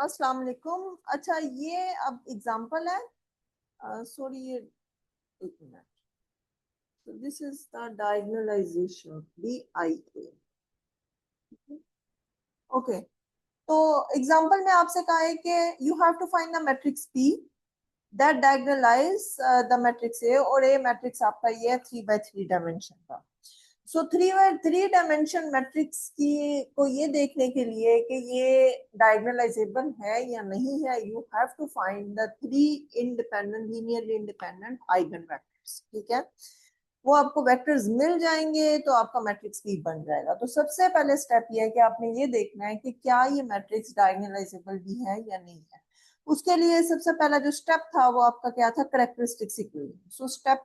अस्सलाम वालेकुम। अच्छा, ये अब एग्जांपल है। सॉरी, ये एक minute. So this is the diagonalization, DIA. Okay, तो एग्जांपल में आपसे कहा है कि you have to find the matrix P that diagonalize the matrix A, और A मैट्रिक्स आपका ये है 3 by 3 डायमेंशन का। सो 3 by 3 डायमेंशन मैट्रिक्स की को ये देखने के लिए कि ये डायगोनलाइजेबल है या नहीं है, you have to find the 3 independent linearly independent eigen vectors. ठीक है, वो आपको वेक्टर्स मिल जाएंगे तो आपका मैट्रिक्स भी बन जाएगा। तो सबसे पहले स्टेप ये है कि आपने ये देखना है कि क्या ये मैट्रिक्स डायगोनलाइजेबल भी है या नहीं है। उसके लिए सबसे पहला जो स्टेप था वो आपका क्या था, characteristics equation. So step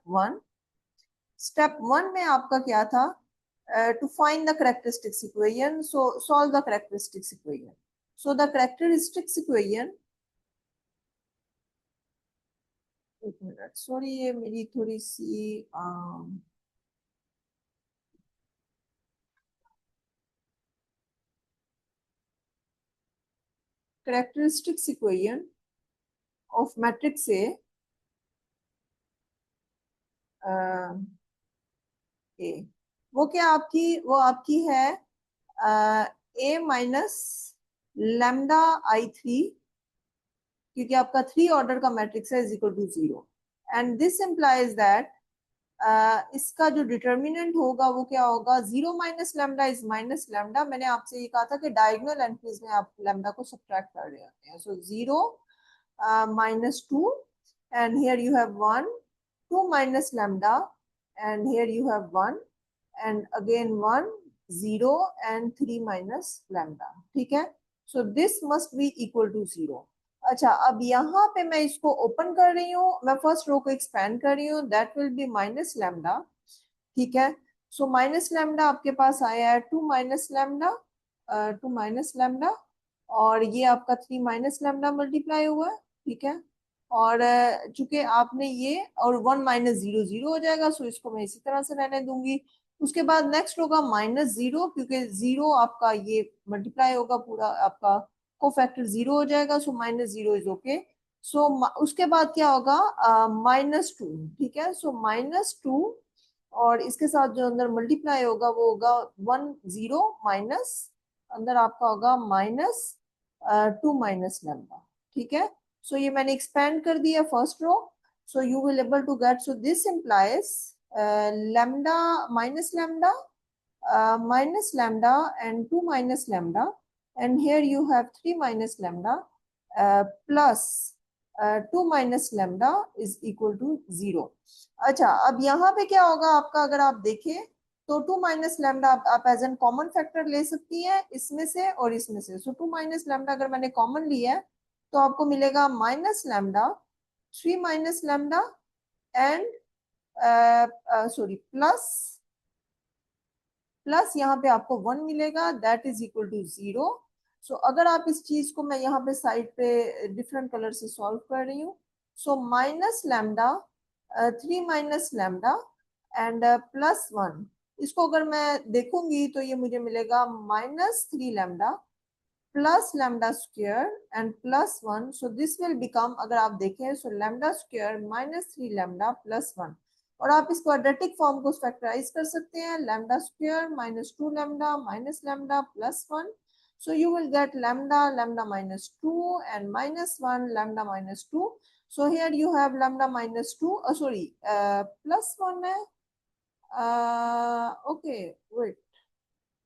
one में आपका क्या था, to find the characteristics equation. So solve the characteristics equation. So the characteristics equation, एक मिनट, सॉरी ये मेरी थोड़ी सी characteristics equation of matrix A, A वो क्या आपकी, वो आपकी है A माइनस लैम्डा I3, क्योंकि आपका 3 ऑर्डर का मैट्रिक्स है, is equal to 0। And this implies that इसका जो डिटर्मिनेंट होगा वो क्या होगा, 0 minus lambda is minus lambda. मैंने आपसे ये कहा था कि डायगोनल एंट्रीज में आप लैम्डा को सब्ट्रैक्ट कर रहे होते हैं। सो 0 -2, and here you have 1, 2 minus lambda, and here you have 1, and again 1, 0, and 3 minus lambda। ठीक है, so this must be equal to 0। अच्छा, अब यहाँ पे मैं इसको ओपन कर रही हूँ, मैं फर्स्ट रो को एक्सपेंड कर रही हूँ, that will be minus lambda. ठीक है, सो माइनस लैम्डा आपके पास आया है 2 माइनस लैम्डा, 2 माइनस लैम्डा, और ये आपका 3 माइनस लैम्डा मल्टीप्लाई हुआ है। ठीक है, और चूंकि आपने ये और 1 माइनस 0 0 हो जाएगा, सो इसको मैं इसी तरह से रहने दूंगी। उसके बाद नेक्स्ट होगा -0, क्योंकि 0 आपका ये मल्टीप्लाई होगा पूरा, आपका कोफैक्टर 0 हो जाएगा, सो -0 इज ओके। सो उसके बाद क्या होगा, -2। ठीक है, सो -2, और इसके साथ जो अंदर मल्टीप्लाई होगा वो होगा 1 0 माइनस, अंदर आपका होगा -2 माइनस लैम्डा। ठीक है, सो ये मैंने एक्सपेंड कर दिया first row. So you will able to get, so this implies lambda minus lambda minus lambda and 2 minus lambda, and here you have 3 minus lambda plus 2 minus lambda is equal to 0। अच्छा, अब यहाँ पे क्या होगा आपका, अगर आप देखें तो 2 माइनस लैम्डा आप एज एन कॉमन फैक्टर ले सकती हैं इसमें से और इसमें से। सो 2 माइनस लैम्डा अगर मैंने कॉमन लिया है तो आपको मिलेगा minus lambda, 3 minus lambda, and sorry plus यहाँ पे आपको 1 मिलेगा, दैट इज इक्वल टू 0। सो अगर आप इस चीज को, मैं यहाँ पे साइड पे डिफरेंट कलर से सॉल्व कर रही हूँ। So minus lambda, 3 minus lambda, and +1, इसको अगर मैं देखूंगी तो ये मुझे मिलेगा -3 lambda plus lambda square and +1। So this will become, अगर आप देखें, सो लैम्डा स्क्वायर -3 लैम्डा +1, और आप इस क्वाड्रेटिक फॉर्म को फैक्टराइज कर सकते हैं, lambda square -2 lambda minus lambda +1। So you will get lambda, lambda -2, and -1 lambda -2। So here you have lambda -2, sorry +1 है, ओके वेट,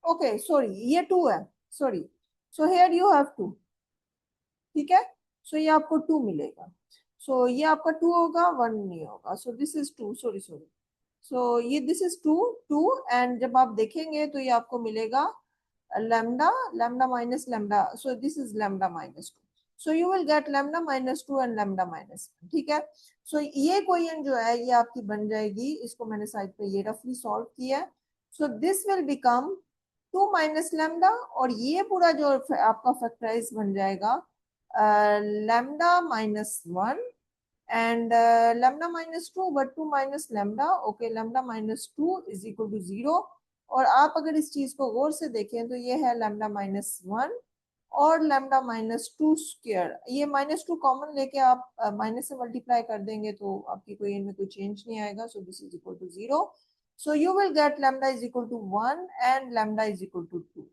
ओके सॉरी ये 2 है, sorry. So here you have 2। ठीक है, so ये आपको 2 मिलेगा। सो ये आपका 2 होगा, 1 नहीं होगा। So this is 2, sorry sorry, so ये दिस इज 2 2, एंड जब आप देखेंगे तो ये आपको मिलेगा lambda, lambda minus lambda, so this is lambda -2। So you will get lambda -2 and lambda -1। ठीक है, सो ये इक्वेशन जो है ये आपकी बन जाएगी, इसको मैंने साइड पे ये रफली सॉल्व किया। So this will become 2 minus lambda, और ये पूरा जो आपका फैक्टराइज बन जाएगा lambda -1 and lambda -2, but 2 minus lambda, okay, lambda -2 is equal to 0। और आप अगर इस चीज को गौर से देखें तो ये है lambda -1, और लैम्डा माइनस टू स्क्वायर, ये माइनस टू कॉमन लेके आप माइनस से मल्टीप्लाई कर देंगे तो आपकी कोई इनमें कोई चेंज नहीं आएगा, so this is equal to 0. So you will get lambda is equal to 1 and lambda is equal to 2.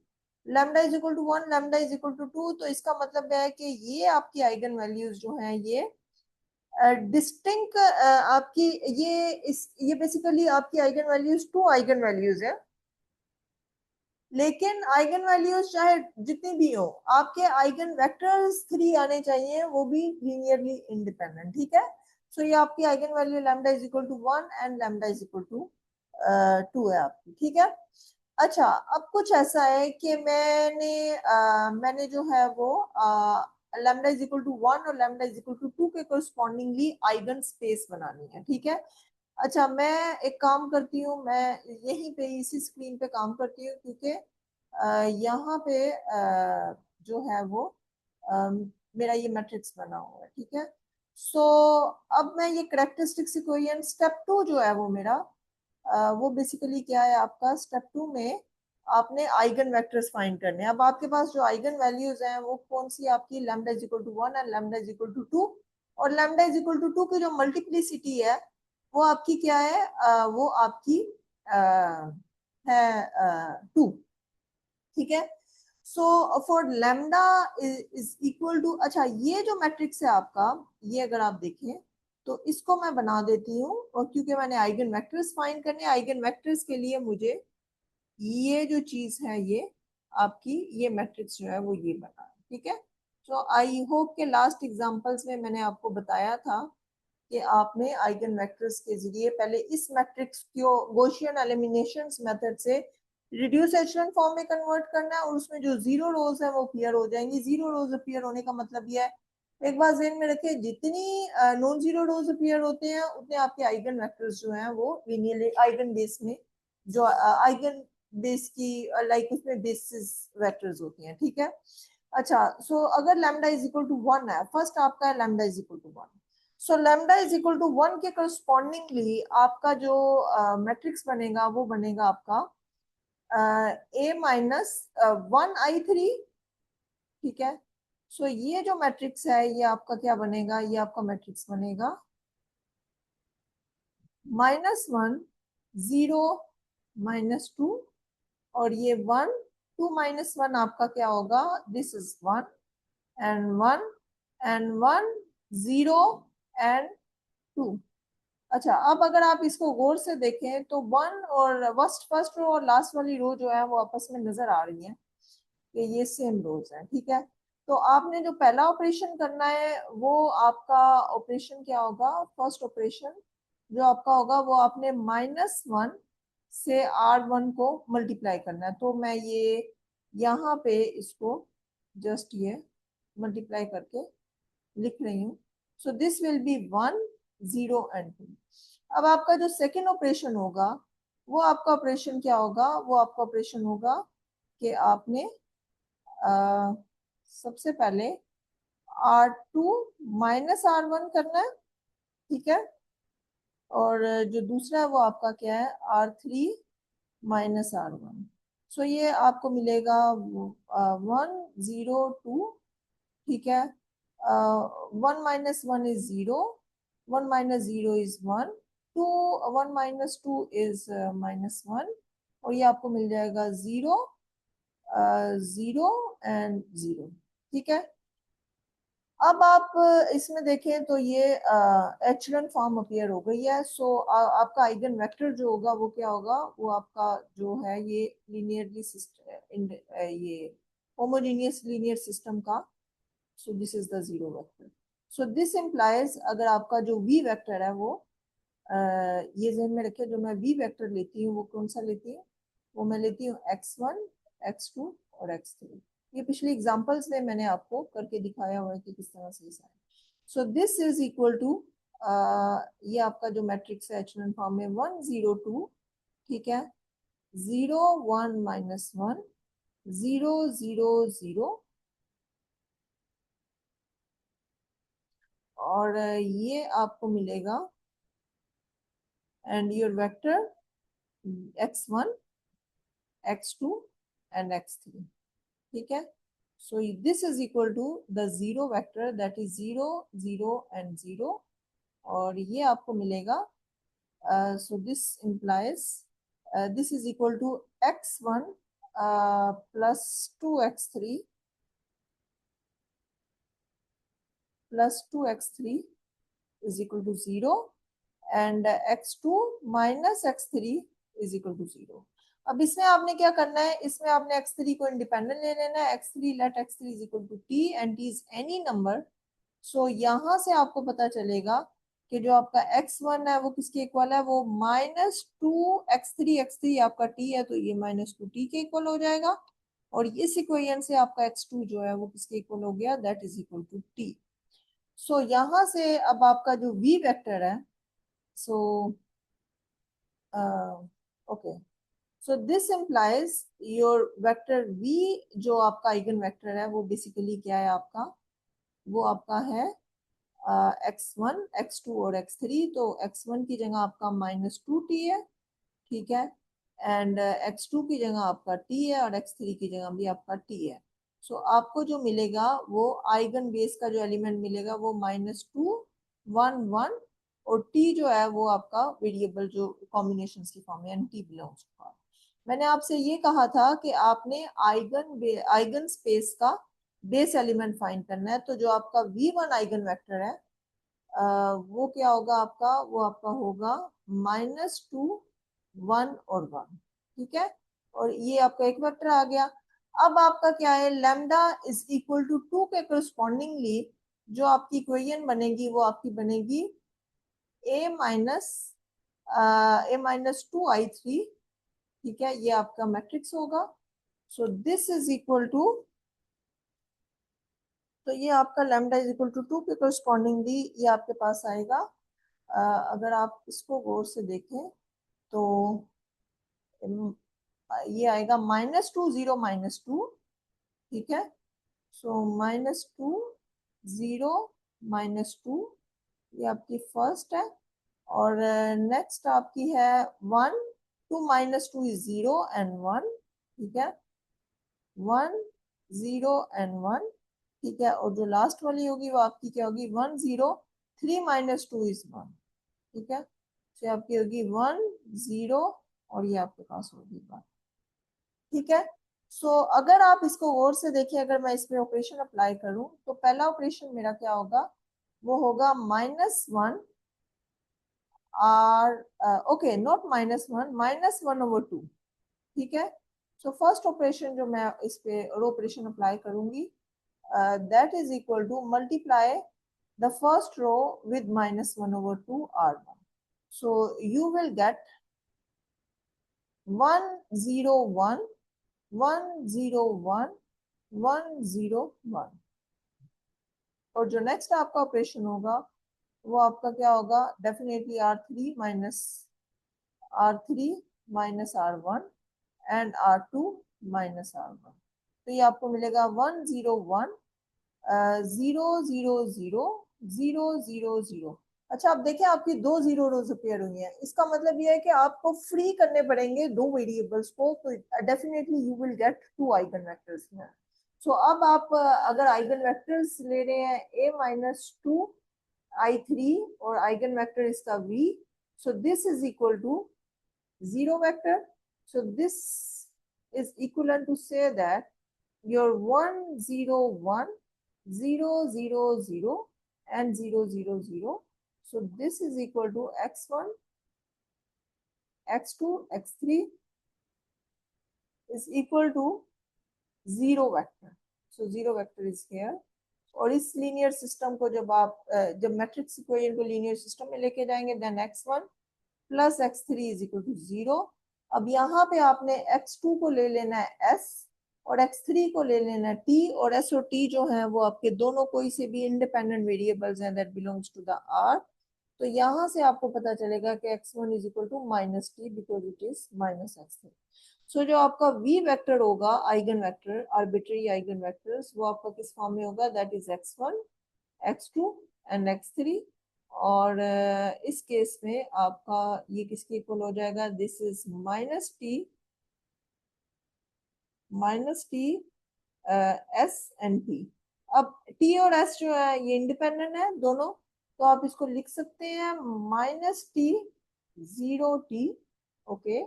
Lambda is equal to 1, lambda is equal to 2, तो इसका मतलब है कि ये आपकी आइगन वैल्यूज जो हैं ये डिस्टिंक्ट आपकी ये बेसिकली आपकी eigen values two eigen values है, लेकिन आइगन वैल्यूज चाहे जितनी भी हो, आपके आइगन वेक्टर्स 3 आने चाहिए, वो भी लीनियरली इंडिपेंडेंट. ठीक है, सो ये आपकी eigen value lambda is equal to 1 and lambda is equal to 2 है आपकी. ठीक है, अच्छा अब कुछ ऐसा है कि मैंने जो है वो लैम्डा इज इक्वल टू 1 और लैम्डा इज इक्वल टू 2 के कोरस्पॉन्डिंगली आइगन स्पेस बनानी है. ठीक है, अच्छा मैं एक काम करती हूँ, मैं यहीं पे इसी स्क्रीन पे काम करती हूँ, क्योंकि यहाँ पे जो है वो मेरा ये मैट्रिक्स बना हुआ है. ठीक है, सो अब मैं ये करेक्टरिस्टिक्स इक्वेशन स्टेप 2 जो है वो मेरा वो बेसिकली क्या है, आपका स्टेप 2 में आपने आइगन वेक्टर्स फाइंड करने हैं. अब आपके पास जो आइगन वैल्यूज हैं वो कौन सी आपकी, lambda is equal to 1 and lambda is equal to 2, और लैम्डा इज इक्वल टू 2 की जो मल्टीप्लिसिटी है वो आपकी क्या है, वो आपकी है 2. ठीक है, so for lambda is equal to, अच्छा ये जो मैट्रिक्स है आपका, ये अगर आप देखें तो इसको मैं बना देती हूँ, और क्योंकि मैंने आइगन वेक्टर्स फाइंड करने, आइगन वेक्टर्स के लिए मुझे ये जो चीज है ये आपकी ये मैट्रिक्स जो है वो ये बना है. ठीक है, तो आई होप के लास्ट एग्जांपल्स में मैंने आपको बताया था कि आपने आइगन वेक्टर्स के जरिए पहले इस मैट्रिक्स को गॉसियन एलिमिनेशन मेथड से रिड्यूस एचेलॉन फॉर्म में कन्वर्ट करना है, और उसमें जो जीरो रोज है वो अपीयर हो जाएंगी. जीरो रोज अपीयर होने का मतलब यह है, एक बार ज़हन में रखिए, जितनी नॉन जीरो रोज अपीयर होते हैं उतने आपके आइगन वेक्टर्स जो हैं वो लीनियरली आइगन बेस में, जो आइगन बेस की लाइक उसमें बेसिस वेक्टर्स होती हैं. ठीक है, अच्छा सो अगर लैम्डा इज इक्वल टू 1 है, फर्स्ट आपका है lambda is equal to 1, so lambda is equal to 1 के करस्पॉन्डिंगली आपका जो मैट्रिक्स बनेगा वो बनेगा आपका ए माइनस 1 I3. ठीक है, सो ये जो मैट्रिक्स है ये आपका क्या बनेगा, ये आपका मैट्रिक्स बनेगा -1 0 -2, और ये 1 2 -1 आपका क्या होगा, this is 1 and 1 and 1 0 and 2. अच्छा अब अगर आप इसको गौर से देखें तो 1 और फर्स्ट रो और लास्ट वाली रो जो है वो आपस में नजर आ रही है कि ये सेम रोज हैं. ठीक है, तो आपने जो पहला ऑपरेशन करना है वो आपका ऑपरेशन क्या होगा, फर्स्ट ऑपरेशन जो आपका होगा वो आपने -1 से R1 को मल्टीप्लाई करना है. तो मैं ये यहाँ पे इसको जस्ट ये मल्टीप्लाई करके लिख रही हूँ. So this will B 1 0 and 2. अब आपका जो सेकेंड ऑपरेशन होगा वो आपका ऑपरेशन क्या होगा, वो आपका ऑपरेशन होगा कि आपने सबसे पहले R2 -R1 करना है. ठीक है, और जो दूसरा है वो आपका क्या है, R3 -R1. सो ये आपको मिलेगा 1 0 2. ठीक है, 1 -1 इज 0, 1 -0 इज 1, 2 1 -2 इज -1, और ये आपको मिल जाएगा 0 0 एंड 0. ठीक है, अब आप इसमें देखें तो ये एचेलॉन फॉर्म अपीयर हो गई है. सो आपका आइगन वेक्टर जो होगा वो क्या होगा, वो आपका जो है ये लीनियरली सिस्टम, ये होमोजेनियस लीनियर सिस्टम का, सो this is the zero vector. So this implies अगर आपका जो वी वेक्टर है वो ये ध्यान में रखे, जो मैं वी वेक्टर लेती हूँ वो कौन सा लेती हूँ, वो मैं लेती हूँ x1 x2 और x3. ये पिछले एग्जांपल्स में मैंने आपको करके दिखाया हुआ है कि किस तरह से ऐसा है. So this is equal to, ये आपका जो मैट्रिक्स है एचेलॉन फॉर्म में 1 0 2. ठीक है, 0 1 -1 0 0 0, और ये आपको मिलेगा and your vector x1 x2 and x3. ठीक है, So this is equal to the zero vector, that is 0, 0 and 0. और ये आपको मिलेगा, so this implies this is equal to x1 plus 2x3 plus 2x3 is equal to 0 and x2 minus x3 is equal to 0. अब इसमें आपने क्या करना है, इसमें आपने x3 को इंडिपेंडेंट ले लेना है, x3 let x3 is equal to t and t is any number. So यहाँ से आपको पता चलेगा कि जो आपका x1 है वो किसके इक्वल है, वो -2 x3 आपका t है, तो ये -2t के इक्वल हो जाएगा। और इस इक्वेशन से आपका x2 जो है वो किसके इक्वल हो गया, that is equal to t। So यहाँ से अब आपका जो v वेक्टर है, so okay, so this implies your vector v जो आपका आइगन वेक्टर है वो बेसिकली क्या है आपका, वो आपका है x1, x2 और x3। तो x1 की जगह आपका -2t है, ठीक है, एंड x2 की जगह आपका t है और x3 की जगह भी आपका t है। सो आपको जो मिलेगा वो आइगन बेस का जो एलिमेंट मिलेगा वो -2, 1, 1 और t जो है वो आपका वेरिएबल जो कॉम्बिनेशन की फॉर्म है, t बिलोंग्स टू। मैंने आपसे ये कहा था कि आपने आइगन स्पेस का बेस एलिमेंट फाइंड करना है। तो जो आपका v1 आइगन वेक्टर है वो क्या होगा आपका, वो आपका होगा -2, 1 और 1, ठीक है। और ये आपका एक वेक्टर आ गया। अब आपका क्या है, लैम्डा इज इक्वल टू 2 के करस्पॉन्डिंगली जो आपकी इक्वेशन बनेगी वो आपकी बनेगी a-2i3, ठीक है, ये आपका मैट्रिक्स होगा। So this is equal to, तो ये आपका लैम्डा इज इक्वल टू 2 के करस्पॉन्डिंगली ये आपके पास आएगा। अगर आप इसको गौर से देखें तो ये आएगा -2, 0, -2, ठीक है। सो -2, 0, -2 ये आपकी फर्स्ट है। और नेक्स्ट आपकी है 1, 2 -2 इज 0 एंड 1, ठीक है, 1, 0 एंड 1, ठीक है। और जो लास्ट वाली होगी वो आपकी क्या होगी, 1, 0, 3 -2 इज 1, ठीक है। तो आपकी होगी 1, 0 और ये आपके पास होगी 1, ठीक है। सो अगर आप इसको गौर से देखिए, अगर मैं इसमें ऑपरेशन अप्लाई करूं तो पहला ऑपरेशन मेरा क्या होगा, वो होगा -1 आर, ओके नॉट -1, -1/2, ठीक है। सो फर्स्ट ऑपरेशन जो मैं इस पे ऑपरेशन अप्लाई करूंगी that is equal to multiply the first row with -1/2 r1। So you will get 1, 0, 1, 1, 0, 1, 1, 0, 1। और जो नेक्स्ट आपका ऑपरेशन होगा वो आपका क्या होगा, definitely r3 - r1 and r2 -r1। तो ये आपको मिलेगा 1, 0, 1, 0, 0, 0, 0, 0, 0। अच्छा आप देखें आपकी दो जीरो रोज अपेयर हुई हैं, इसका मतलब ये है कि आपको फ्री करने पड़ेंगे दो वेरिएबल्स को, तो definitely you will gate 2 eigen vectors में। सो अब आप अगर आइगन वेक्टर्स ले रहे हैं a-2i3 और आइगन वेक्टर इसका v, so this is equal to 0 vector. So this is equivalent to say that your 1, 0, 1, 0, 0, 0 and 0, 0, 0. So this is equal to x1, x2, x3 is equal to 0 vector. So 0 vector is here. और इस linear system को जब matrix equation को linear system में लेके जाएंगे then x1 plus x3 is equal to 0। अब यहाँ पे आपने x2 को ले लेना है s और x3 को ले लेना है t, और s और t जो है वो आपके दोनों कोई से भी इंडिपेंडेंट वेरिएबल्स हैं that belongs to the r। तो यहाँ से आपको पता चलेगा कि x1 is equal to -t because it is -x3। सो जो आपका v वेक्टर होगा, eigen vector, arbitrary eigen vectors, वो आपका किस फॉर्म में होगा, that is x1, x2 and x3। और इस केस में आपका ये किसके इक्वल हो जाएगा, this is -t S and T. अब टी और एस जो है ये इंडिपेंडेंट है दोनों, तो आप इसको लिख सकते हैं -t 0t, okay,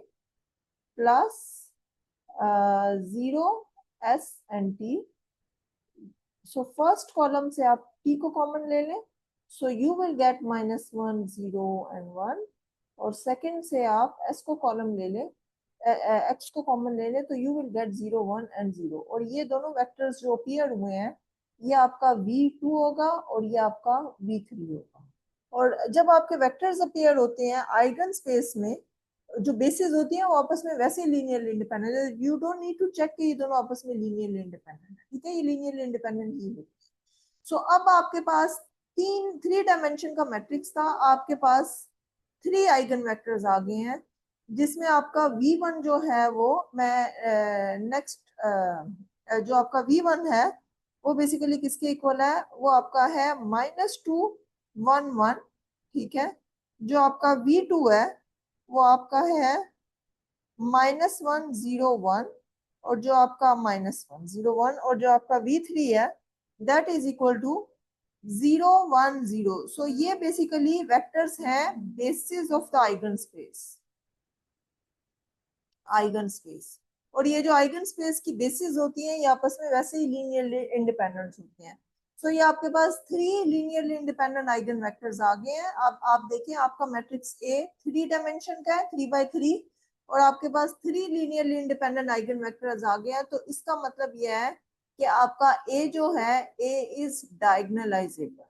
plus 0 s and t। So first column से आप t को कॉमन ले लें, सो यू विल गेट -1 0 and 1। और सेकंड से आप s को कॉलम ले लें, x को कॉमन ले लें, तो यू विल गेट 0 1 and 0। और ये दोनों वेक्टर्स जो अपीयर हुए हैं ये आपका v2 होगा और ये आपका v3 होगा। और जब आपके वेक्टर्स अपीयर होते हैं आइगन स्पेस में, जो बेसिस होती है वो आपस में वैसे ही लीनियरली इंडिपेंडेंट है, you don't need to check कि ये दोनों आपस में लीनियरली इंडिपेंडेंट है, ठीक है, ये लीनियरली इंडिपेंडेंट ही होती है। सो अब आपके पास थ्री डायमेंशन का मैट्रिक्स था, आपके पास 3 आइगन वेक्टर्स आ गए हैं, जिसमें आपका v1 जो है वो मैं नेक्स्ट जो आपका v1 है वो बेसिकली किसके इक्वल है, वो आपका है -2 1 1, ठीक है। जो आपका v2 है वो आपका है -1 0 1, और जो आपका -1 0 1, और जो आपका v3 है दैट इज इक्वल टू 0 1 0। सो ये बेसिकली वेक्टर्स हैं basis of the eigen space, eigen space. और ये जो आइगन स्पेस की बेसिस होती हैं ये आपस में वैसे ही लीनियरली इंडिपेंडेंट होती हैं। सो ये आपके पास 3 लीनियरली इंडिपेंडेंट आइगन वेक्टर्स आ गए हैं। अब आप देखिए आपका मैट्रिक्स ए 3 डायमेंशन का है 3 by 3, और आपके पास 3 लीनियरली इंडिपेंडेंट आइगन वेक्टर्स आ गए हैं। तो इसका मतलब यह है कि आपका ए जो है ए इज डायगोनलाइजेबल।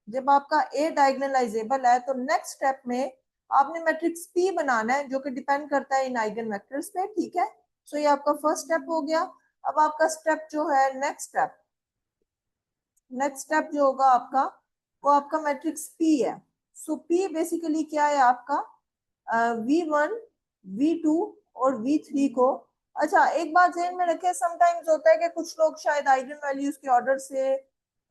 जब आपका ए डायगोनलाइजेबल है तो नेक्स्ट स्टेप में आपने मैट्रिक्स पी बनाना है जो कि डिपेंड करता है इन आइगन वेक्टर्स पे, ठीक है। सो ये आपका फर्स्ट स्टेप हो गया। अब आपका स्टेप जो है नेक्स्ट स्टेप जो होगा आपका वो आपका मैट्रिक्स पी है। सो पी बेसिकली क्या है आपका v1 v2 और v3 को। अच्छा एक बात ध्यान में रखें, समटाइम्स होता है कि कुछ लोग शायद आइगन वैल्यूज के ऑर्डर से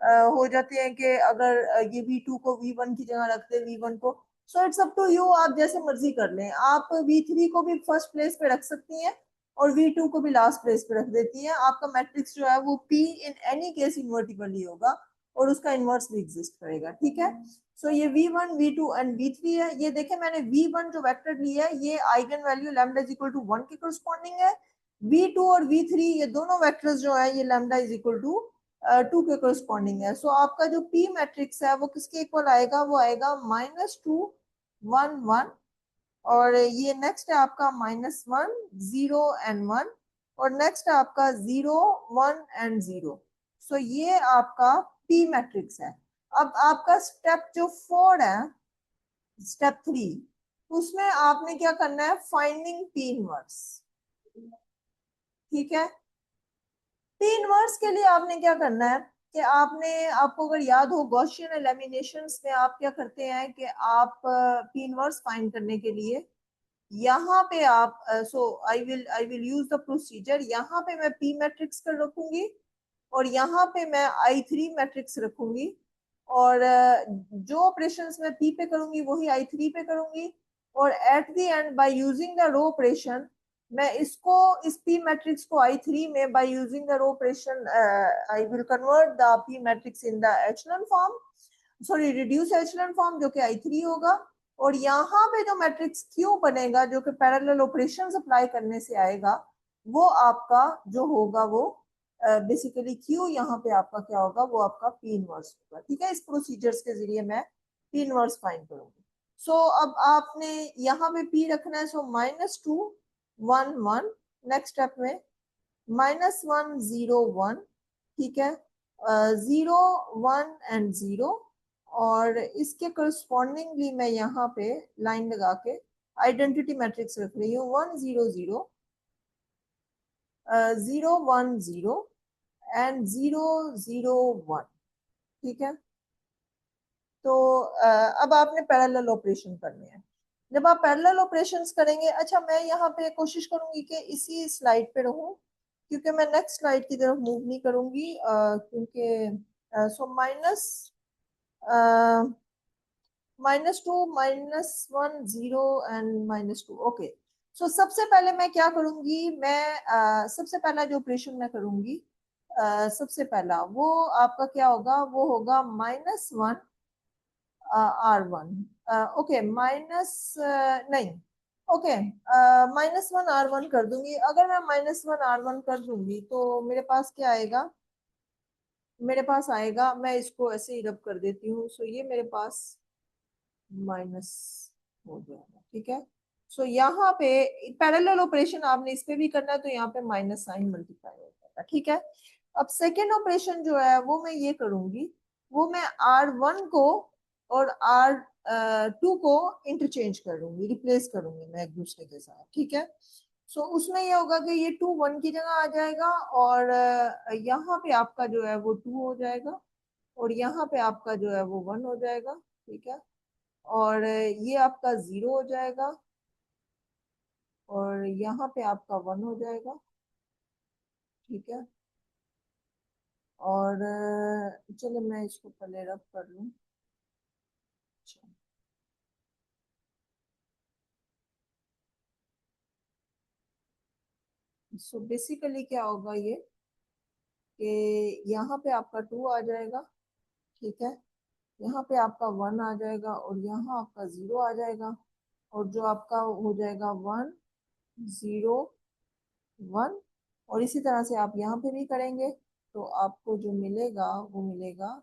हो जाते हैं कि अगर ये v2 को v1 की जगह रखते हैं v1 को, so it's up to you, आप जैसे मर्जी कर लें। आप v3 को भी फर्स्ट प्लेस पे रख सकती हैं और v2 को भी लास्ट प्लेस पे रख देती हैं। आपका मैट्रिक्स जो है वो p in any case invertible ही होगा और उसका इनवर्स भी एग्जिस्ट करेगा, ठीक है। सो ये v1 v2 एंड v3 है। ये देखें मैंने v1 जो वेक्टर लिया है ये eigen value lambda is equal to 1 के करस्पॉन्डिंग है। v2 और v3 ये दोनों वेक्टर्स जो है ये लैम्डा इज इक्वल टू 2 के करस्पॉन्डिंग है। सो आपका जो p मैट्रिक्स है वो किसके इक्वल आएगा, वो आएगा -2 1 1, और ये नेक्स्ट है आपका -1 0 and 1, और नेक्स्ट है आपका 0 1 and 0। सो ये आपका p मैट्रिक्स है। अब आपका स्टेप जो 4 है, स्टेप 3, उसमें आपने क्या करना है, फाइंडिंग p इनवर्स, ठीक है। p इनवर्स के लिए आपने क्या करना है कि आपको अगर याद हो गॉसियन एलिमिनेशंस में आप क्या करते हैं कि आप p इनवर्स फाइंड करने के लिए यहाँ पे आप I will use the procedure, यहाँ पे मैं p मैट्रिक्स कर रखूंगी और यहाँ पे मैं I3 मैट्रिक्स रखूंगी, और जो ऑपरेशंस मैं p पे करूंगी वही I3 पे करूंगी, और at the end by using the row operation मैं इसको इस p मैट्रिक्स को I3 में by using the row operation I will convert the p matrix in the echelon form, sorry reduce echelon form, जो कि I3 होगा। और यहाँ पे जो मैट्रिक्स Q बनेगा जो कि पैरेलल ऑपरेशंस अप्लाई करने से आएगा, वो आपका जो होगा वो बेसिकली Q यहाँ पे आपका क्या होगा, वो आपका P इनवर्स होगा, ठीक है। इस प्रोसीजर्स के जरिए मैं P इनवर्स फाइंड करूंगी। सो अब आपने यहाँ पे P रखना है, सो -2 1 1, नेक्स्ट स्टेप में -1 0 1, ठीक है, 0 1 and 0, और इसके करस्पॉन्डिंगली मैं यहाँ पे लाइन लगा के आइडेंटिटी मैट्रिक्स रख रही हूँ 1 0 0 0 1 0 एंड 0 0 1, ठीक है। तो अब आपने पैरेलल ऑपरेशन करने हैं। जब आप पैरेलल ऑपरेशंस करेंगे, अच्छा मैं यहाँ पे कोशिश करूंगी कि इसी स्लाइड पे रहूं क्योंकि मैं नेक्स्ट स्लाइड की तरफ मूव नहीं करूंगी, क्योंकि सो -2 -1 0 एंड -2, ओके। सो सबसे पहले मैं क्या करूंगी, मैं सबसे पहला जो ऑपरेशन मैं करूंगी, सबसे पहला वो आपका क्या होगा, वो होगा -1 R1। ओके, नहीं, ओके, -1 R1 कर दूंगी। अगर मैं -1 R1 कर दूंगी तो मेरे पास क्या आएगा, मेरे पास आएगा, मैं इसको ऐसे ही रब कर देती हूँ। सो ये मेरे पास माइनस हो जाएगा, ठीक है। सो यहाँ पे पैरेलल ऑपरेशन आपने इस पे भी करना है, तो यहाँ पे माइनस साइन मल्टीप्लाई हो जाएगा, ठीक है। अब सेकेंड ऑपरेशन जो है वो मैं ये करूंगी, वो मैं R1 को और R2 को इंटरचेंज करूंगी, रिप्लेस करूंगी मैं एक दूसरे के साथ, ठीक है। सो उसमें ये होगा कि ये 2 1 की जगह आ जाएगा, और यहाँ पे आपका जो है वो 2 हो जाएगा, और यहाँ पे आपका जो है वो 1 हो जाएगा, ठीक है। और ये आपका 0 हो जाएगा, और यहाँ पे आपका 1 हो जाएगा, ठीक है। और चलो मैं इसको पहले रब कर लूँ। सो बेसिकली क्या होगा ये, कि यहाँ पे आपका 2 आ जाएगा, ठीक है। यहाँ पे आपका 1 आ जाएगा, और यहाँ आपका 0 आ जाएगा, और जो आपका हो जाएगा 1 0 1। और इसी तरह से आप यहाँ पे भी करेंगे, तो आपको जो मिलेगा वो मिलेगा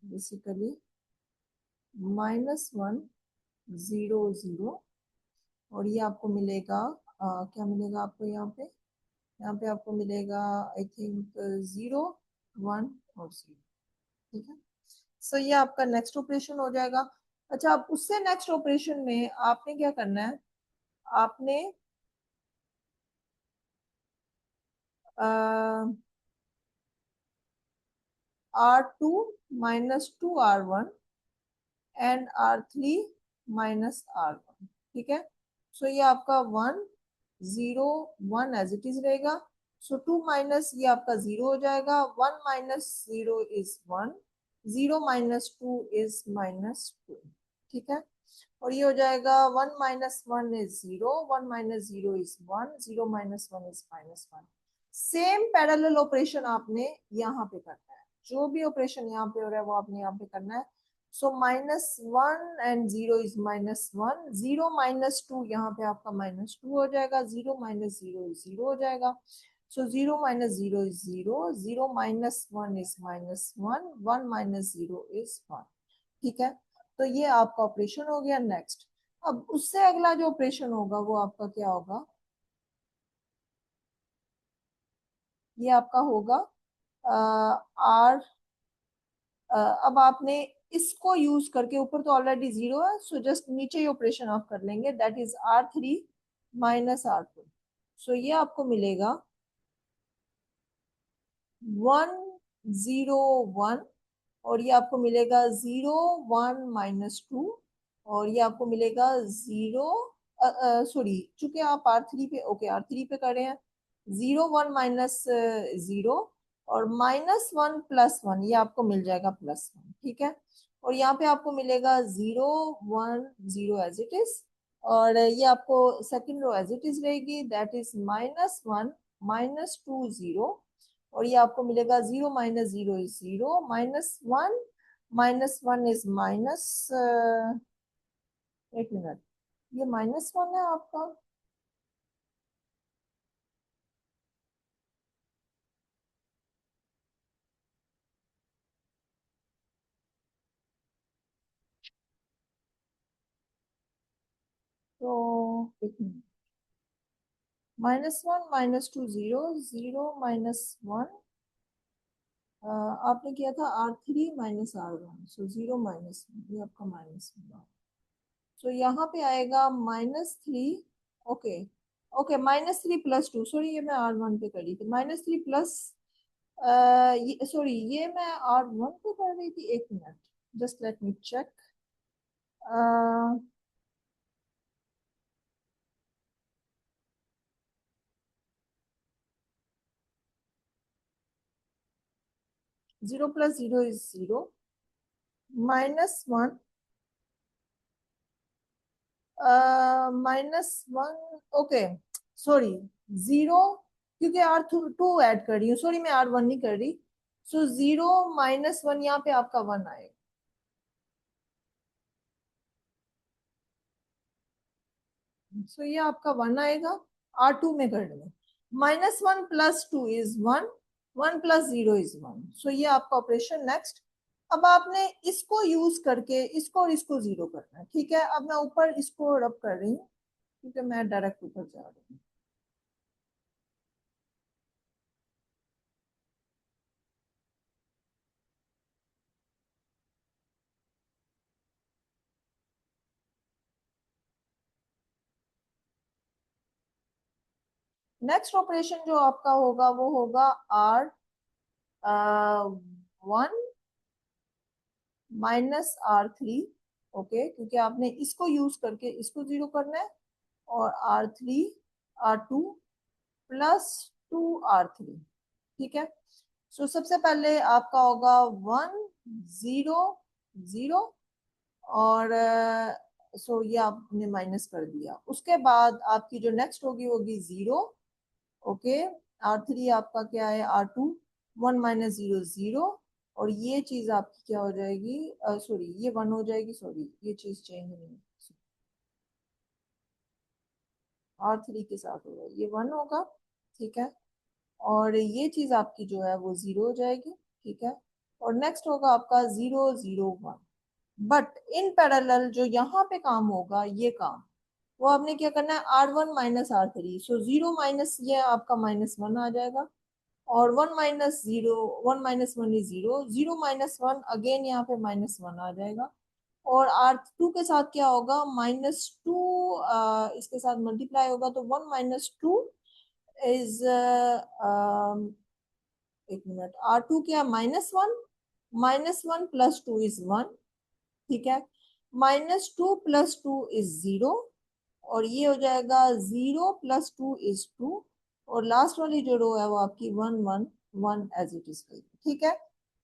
बेसिकली -1 0 0। और ये आपको मिलेगा, क्या मिलेगा आपको यहाँ पे, यहाँ पे आपको मिलेगा आई थिंक 0 1 और 0, ठीक है। सो ये आपका नेक्स्ट ऑपरेशन हो जाएगा। अच्छा, अब उससे नेक्स्ट ऑपरेशन में आपने क्या करना है, आपने R2 -2 R1 and R3 -R1, ठीक है। सो ये आपका 1 0 1 एज इट इज रहेगा। सो 2 माइनस ये आपका 0 हो जाएगा, 1 -0 इज 1, 0 -2 इज -2, ठीक है। और ये हो जाएगा 1 -1 is 0, 1 -0 is 1, 0 -1 is -1। Same parallel operation आपने यहाँ पे करना है, जो भी ऑपरेशन यहाँ पे हो रहा है वो आपने यहाँ पे करना है। सो -1 एंड 0 इज -1, 0 -2 यहाँ पे आपका -2 हो जाएगा, 0 -0 इज 0 हो जाएगा। सो 0 -0 इज 0, 0 -1 इज -1, 1 -0 इज 1, ठीक है। तो ये आपका ऑपरेशन हो गया। नेक्स्ट, अब उससे अगला जो ऑपरेशन होगा वो आपका क्या होगा, ये आपका होगा आर, अब आपने इसको यूज करके, ऊपर तो ऑलरेडी 0 है, सो जस्ट नीचे ही ऑपरेशन आप कर लेंगे, दैट इज R3 -R2। सो ये आपको मिलेगा 1 0 1, और ये आपको मिलेगा 0 1 -2, और ये आपको मिलेगा 0, सॉरी, चूंकि आप R3 पे, ओके R3 पे कर रहे हैं, 0 1 -0, और -1 +1, ये आपको मिल जाएगा +1, ठीक है। और यहाँ पे आपको मिलेगा 0 1 0 एज इट इज, और ये आपको second row as it is रहेगी, दैट इज -1 -2 0। और ये आपको मिलेगा 0 -0 इज 0, -1 इज एक मिनट, ये -1 है आपका, तो एक मिनट, -1 -2 0 0 -1, आपने किया था R3 -R1, सो 0 -1, ये आपका -1। सो यहाँ पे आएगा -3, ओके, ओके, -3 +2, सॉरी ये मैं R1 पे करी थी, -3 प्लस, सॉरी ये मैं R1 पे कर रही थी, एक minute, just let me check. 0 + 0 is 0, -1 -1, okay sorry, 0, क्योंकि R2 ऐड कर रही हूँ, सॉरी मैं R1 नहीं कर रही। सो 0 -1, यहाँ पे आपका 1 आएगा। सो ये आपका 1 आएगा, R2 में कर लो। -1 + 2 इज 1, 1 + 0 इज 1। सो ये आपका ऑपरेशन नेक्स्ट। अब आपने इसको यूज करके इसको और इसको जीरो करना है, ठीक है। अब मैं ऊपर इसको रब कर रही हूँ क्योंकि मैं डायरेक्ट ऊपर जा रही हूँ। नेक्स्ट ऑपरेशन जो आपका होगा वो होगा R1 -R3, ओके, क्योंकि आपने इसको यूज करके इसको जीरो करना है। और R2 +2R3, ठीक है। सो सबसे पहले आपका होगा 1 0 0, और सो ये आपने माइनस कर दिया। उसके बाद आपकी जो नेक्स्ट होगी 0, ओके। R3 आपका क्या है, R2, 1 - 0 0, और ये चीज आपकी क्या हो जाएगी, सॉरी ये 1 हो जाएगी, सॉरी ये चीज चेंज नहीं है। R3 के साथ होगा ये 1 होगा, ठीक है। और ये चीज आपकी जो है वो 0 हो जाएगी, ठीक है। और नेक्स्ट होगा आपका 0 0 1। बट इन पैरेलल जो यहाँ पे काम होगा, ये काम वो आपने क्या करना है, R1 -R3। सो 0 माइनस ये आपका -1 आ जाएगा, और 1 - 0, 1 - 1 इज 0, 0 - 1 अगेन यहाँ पे -1 आ जाएगा। और R2 के साथ क्या होगा, -2 इसके साथ मल्टीप्लाई होगा, तो 1 - 2 इज, एक मिनट, R2 क्या, -1, -1 + 2 इज 1, ठीक है। -2 + 2 इज 0, और ये हो जाएगा 0 + 2 इज 2, और लास्ट वाली जो रो है वो आपकी 1 1 1 एज इट इज गई, ठीक है।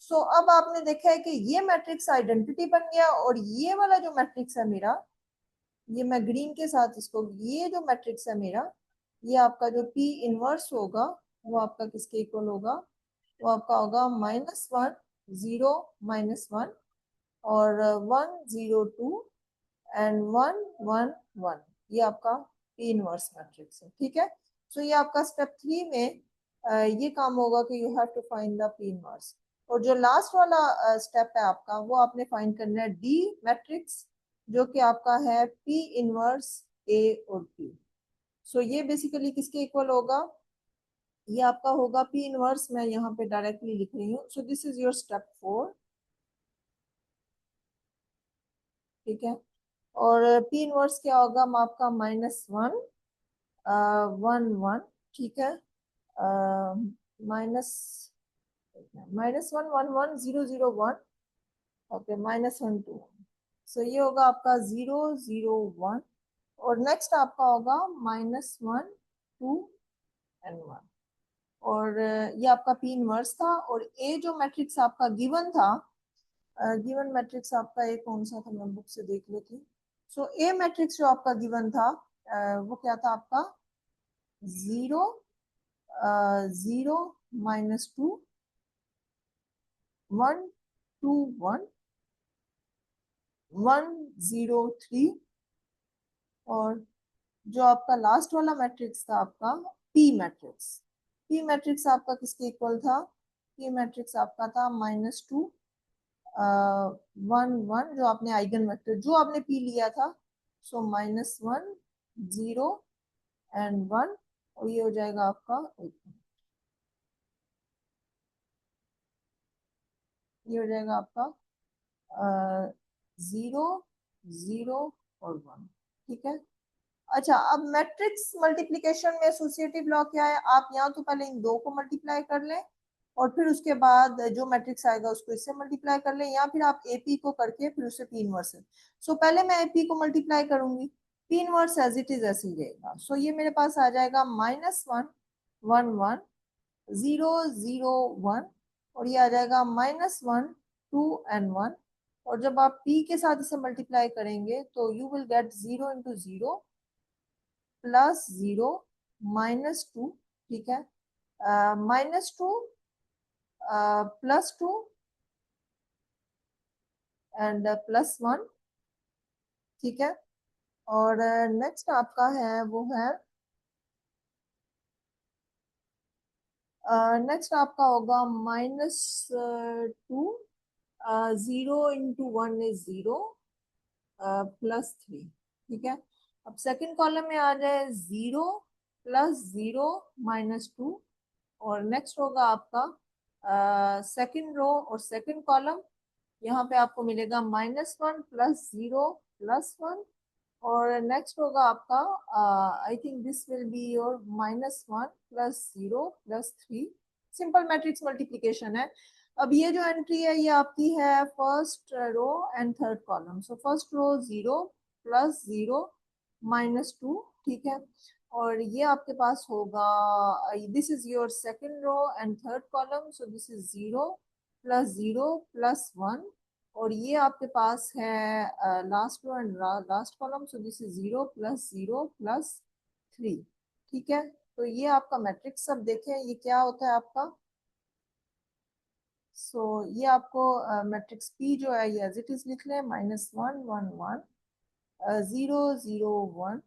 सो अब आपने देखा है कि ये मैट्रिक्स आइडेंटिटी बन गया, और ये वाला जो मैट्रिक्स है मेरा, ये मैं ग्रीन के साथ इसको, ये जो मैट्रिक्स है मेरा, ये आपका जो P इनवर्स होगा वो आपका किसके इक्वल होगा, वो आपका होगा -1 0 -1, और 1 0 2 एंड 1 1 1। ये आपका P इनवर्स मैट्रिक्स है, ठीक है। सो ये आपका स्टेप 3 में ये काम होगा कि you have to find the P inverse. और जो लास्ट वाला स्टेप है आपका, वो आपने फाइंड करना है D मैट्रिक्स, जो कि आपका है P इनवर्स A और P। सो ये बेसिकली किसके इक्वल होगा, ये आपका होगा P इनवर्स, मैं यहाँ पे डायरेक्टली लिख रही हूँ। सो दिस इज योर स्टेप 4, ठीक है। और P इनवर्स क्या होगा, आपका -1 1 1, ठीक है, माइनस -1 1 1 0 0 1, ओके, -1 2। सो ये होगा आपका 0 0 1, और नेक्स्ट आपका होगा -1 2 एंड 1। और ये आपका P इनवर्स था। और ए जो मैट्रिक्स आपका गिवन था, गिवन मैट्रिक्स आपका एक कौन सा था, मैं बुक से देख लेती हूँ। सो ए मैट्रिक्स जो आपका गिवन था, वो क्या था आपका, 0 0 -2 1 2 1 1 0 3, और जो आपका लास्ट वाला मैट्रिक्स था आपका पी मैट्रिक्स। पी मैट्रिक्स आपका किसके इक्वल था, पी मैट्रिक्स आपका था -2 1 1, जो आपने आइगन वेक्टर जो आपने पी लिया था। सो -1 0 एंड 1, और ये हो जाएगा आपका ये हो जाएगा आपका 0 0 और 1, ठीक है। अच्छा, अब मैट्रिक्स मल्टीप्लिकेशन में एसोसिएटिव लॉ क्या है, आप यहाँ तो पहले इन दो को मल्टीप्लाई कर लें, और फिर उसके बाद जो मैट्रिक्स आएगा उसको इससे मल्टीप्लाई कर लें, या फिर आप एपी को करके फिर उससे पी इनवर्स है। सो पहले मैं एपी को मल्टीप्लाई करूंगी, P inverse as it is ऐसे ही रहेगा। सो ये मेरे पास आ जाएगा -1 1 1 0 0 1, और ये आ जाएगा -1 2 एंड 1, और जब आप p के साथ इसे मल्टीप्लाई करेंगे तो you will gate 0 into 0 plus 0 -2, ठीक है, -2 +2 एंड +1, ठीक है। और नेक्स्ट आपका है वो है नेक्स्ट आपका होगा -2, 0 इंटू 1 इज 0 +3, ठीक है। अब सेकंड कॉलम में आ जाए 0 +0 -2, और नेक्स्ट होगा आपका सेकंड रो और सेकंड कॉलम। यहाँ पे आपको मिलेगा -1 +0 +1, और नेक्स्ट होगा आपका I think this will be your -1 +0 +3। Simple matrix multiplication है। अब ये जो एंट्री है ये आपकी है first row and third column. So first row 0 +0 -2, ठीक है। और ये आपके पास होगा, this is your second row and third column, so this is 0 +0 +1, और ये आपके पास है last row and last column, so this is 0 +0 +3, ठीक है। तो ये आपका मैट्रिक्स, अब देखें ये क्या होता है आपका। सो ये आपको मैट्रिक्स P जो है ये एज इट इज लिख लें, -1 1 1 0 0 1,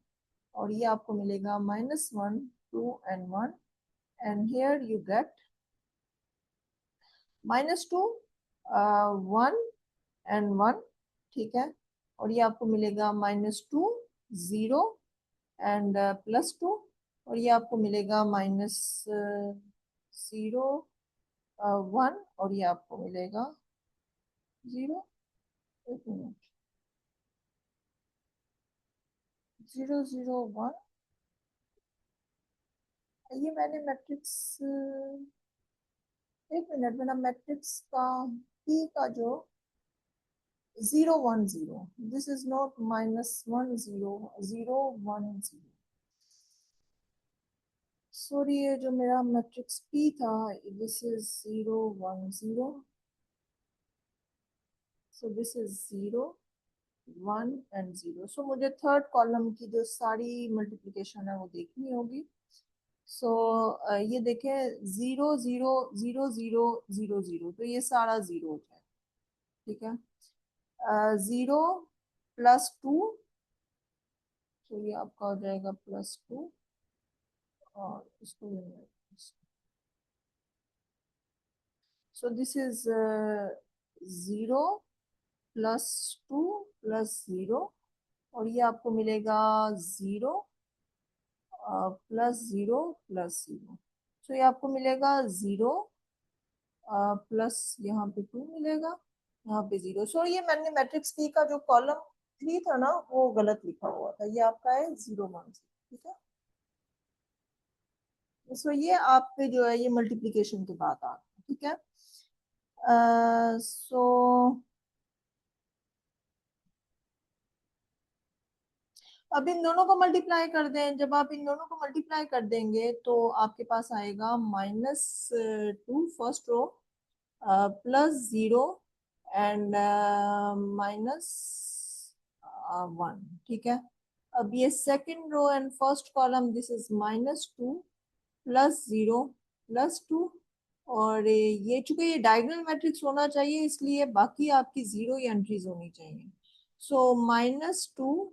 और ये आपको मिलेगा -1 2 and 1, and here you get -2 1 and 1, ठीक है। और ये आपको मिलेगा -2 0 एंड +2, और ये आपको मिलेगा -0 1, और ये आपको मिलेगा 0, एक मिनट, 0 0 1। ये मैंने मैट्रिक्स, एक मिनट, मेरा मैट्रिक्स का P का जो 0 1 0, दिस इज नॉट -1 0 0 1 0, सॉरी, ये जो मेरा मैट्रिक्स P था this is 0 1 0, so this is 0 1 and 0। सो मुझे थर्ड कॉलम की जो सारी मल्टीप्लिकेशन है वो देखनी होगी। सो ये देखें 0 0 0 0 0 0, तो ये सारा जीरो हो जाए, ठीक है। 0 +2, तो ये आपका हो जाएगा +2, और इसको सो दिस इज 0 +2 +0, और ये आपको मिलेगा 0 +0 +0, सो ये आपको मिलेगा 0 प्लस यहाँ पे 2 मिलेगा, यहाँ पे 0। सो ये मैंने मैट्रिक्स P का जो कॉलम 3 था ना वो गलत लिखा हुआ था, ये आपका है 0 1 0, ठीक है। सो ये आप पे जो है ये मल्टीप्लिकेशन के बाद आ गया, ठीक है। सो अब इन दोनों को मल्टीप्लाई कर दें। जब आप इन दोनों को मल्टीप्लाई कर देंगे तो आपके पास आएगा -2 फर्स्ट रो +0 एंड -1, ठीक है। अब ये second row and first column, this is -2 +0 +2, और ये चूंकि ये डायगोनल मैट्रिक्स होना चाहिए इसलिए बाकी आपकी जीरो ही एंट्रीज होनी चाहिए। सो -2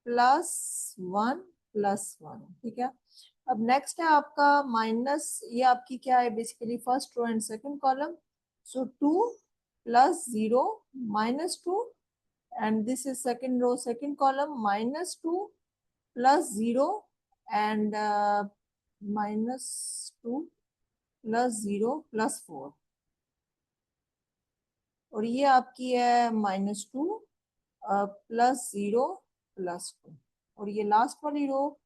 +1 +1, ठीक है। अब नेक्स्ट है आपका माइनस, ये आपकी क्या है basically first row and second column, so 2 +0 -2, and this is second row second column, -2 +0 and -2 +0 +4, और ये आपकी है -2 +0 +2, और ये लास्ट वाली रो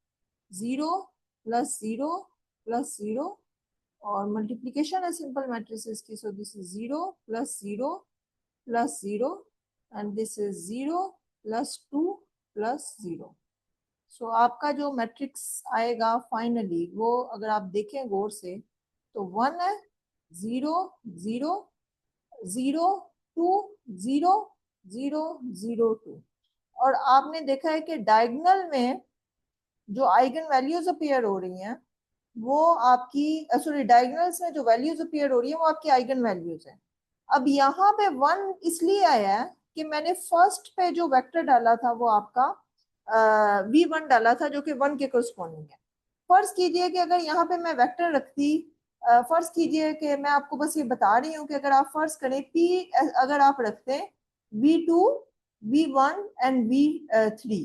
0 +0 +0, और मल्टीप्लीकेशन है सिंपल मैट्रिसेस की, सो this is 0 +0 +0, and this is 0 +2 +0। सो आपका जो मैट्रिक्स आएगा फाइनली वो अगर आप देखें गौर से तो 1 है, 0 0 0 2 0 0 0 2। और आपने देखा है कि डायगोनल में जो आइगन वैल्यूज अपीयर हो रही हैं वो आपकी, सॉरी, डायगोनल्स में जो वैल्यूज अपीयर हो रही है वो आपकी आइगन वैल्यूज है। अब यहाँ पे 1 इसलिए आया है कि मैंने फर्स्ट पे जो वेक्टर डाला था वो आपका V1 डाला था, जो कि 1 के कोरस्पॉन्डिंग है। फर्ज कीजिए कि अगर यहाँ पे मैं वेक्टर रखती, फर्ज कीजिए कि मैं आपको बस ये बता रही हूँ कि अगर आप फर्ज करें P, अगर आप रखते हैं V2, V1 एंड V3,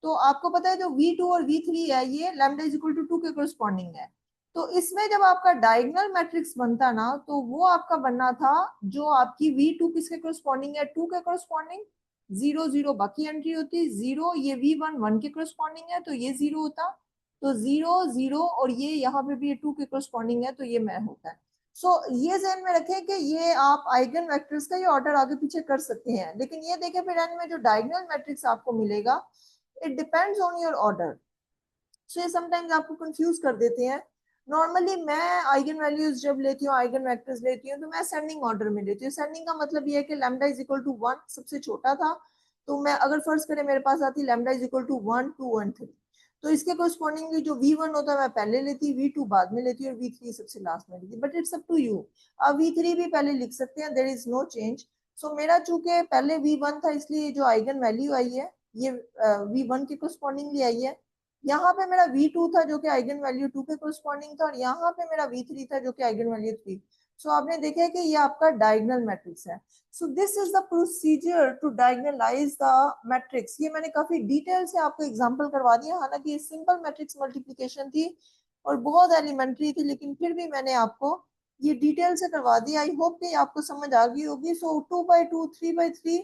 तो आपको पता है जो V2 और V3 है ये लैम्डा इज इक्वल टू 2 के कोरस्पॉन्डिंग है। तो इसमें जब आपका डायगोनल मैट्रिक्स बनता ना, तो वो आपका बनना था जो आपकी V2 किसके कोरस्पॉन्डिंग है, 2 के कोरस्पॉन्डिंग, 0 0 बाकी एंट्री होती, 0 ये V1 1 के कोरस्पॉन्डिंग है तो ये 0 होता, तो 0 0 और ये यहाँ पे भी ये 2 के कोरस्पॉन्डिंग है तो ये मैं होता है। सो ये ध्यान में रखें कि ये आप आइगन वेक्टर्स का ये ऑर्डर आगे पीछे कर सकते हैं, लेकिन ये देखें फिर एंड में जो डायगोनल मैट्रिक्स आपको मिलेगा it depends on your order. So ये समटाइम्स आपको कंफ्यूज कर देते हैं। नॉर्मली मैं आइगन वैल्यूज जब लेती हूँ, आइगन वेक्टर्स लेती हूँ, तो मैं असेंडिंग ऑर्डर में लेती हूँ। असेंडिंग का मतलब ये है कि लैम्डा इज इक्वल टू 1 सबसे छोटा था, तो मैं अगर फर्स्ट करें मेरे पास आती lambda is equal to 1 2 and 3, तो इसके कोरस्पॉन्डिंगली जो V1 होता है मैं पहले लेती, V2 बाद में लेती और V3 सबसे लास्ट में लेती, but it's up to you. आप V3 भी पहले लिख सकते हैं, there is no change. So मेरा चूंकि पहले V1 था इसलिए जो आइगन वैल्यू आई है ये V1 के कोरस्पॉन्डिंगली आई है। यहाँ पे मेरा V2 था जो कि आइगन वैल्यू 2 के कोरस्पॉन्डिंग था, और यहाँ पे मेरा V3 था जो कि आइगन वैल्यू 3। सो आपने देखा है कि ये आपका डायगोनल मैट्रिक्स है। So this is the procedure to diagonalize the matrix. ये मैंने काफी डिटेल से आपको एग्जांपल करवा दिया, हालांकि ये सिंपल मैट्रिक्स मल्टीप्लिकेशन थी और बहुत एलिमेंट्री थी, लेकिन फिर भी मैंने आपको ये डिटेल से करवा दिया। आई होप कि आपको समझ आ गई होगी। सो 2 by 2 3 by 3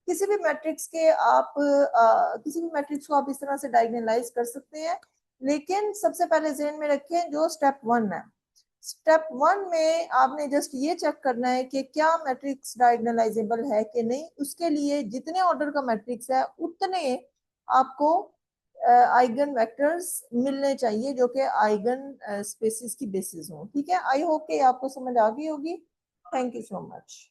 किसी भी मैट्रिक्स के आप किसी भी मैट्रिक्स को आप इस तरह से डायगोनलाइज कर सकते हैं, लेकिन सबसे पहले ध्यान में रखें जो स्टेप 1 है, स्टेप 1 में आपने जस्ट ये चेक करना है कि क्या मैट्रिक्स डायगोनलाइजेबल है कि नहीं। उसके लिए जितने ऑर्डर का मैट्रिक्स है उतने आपको आइगन वेक्टर्स मिलने चाहिए जो कि आइगन स्पेसिस की बेसिस हो। ठीक है, आई होप कि आपको समझ आ गई होगी। Thank you so much.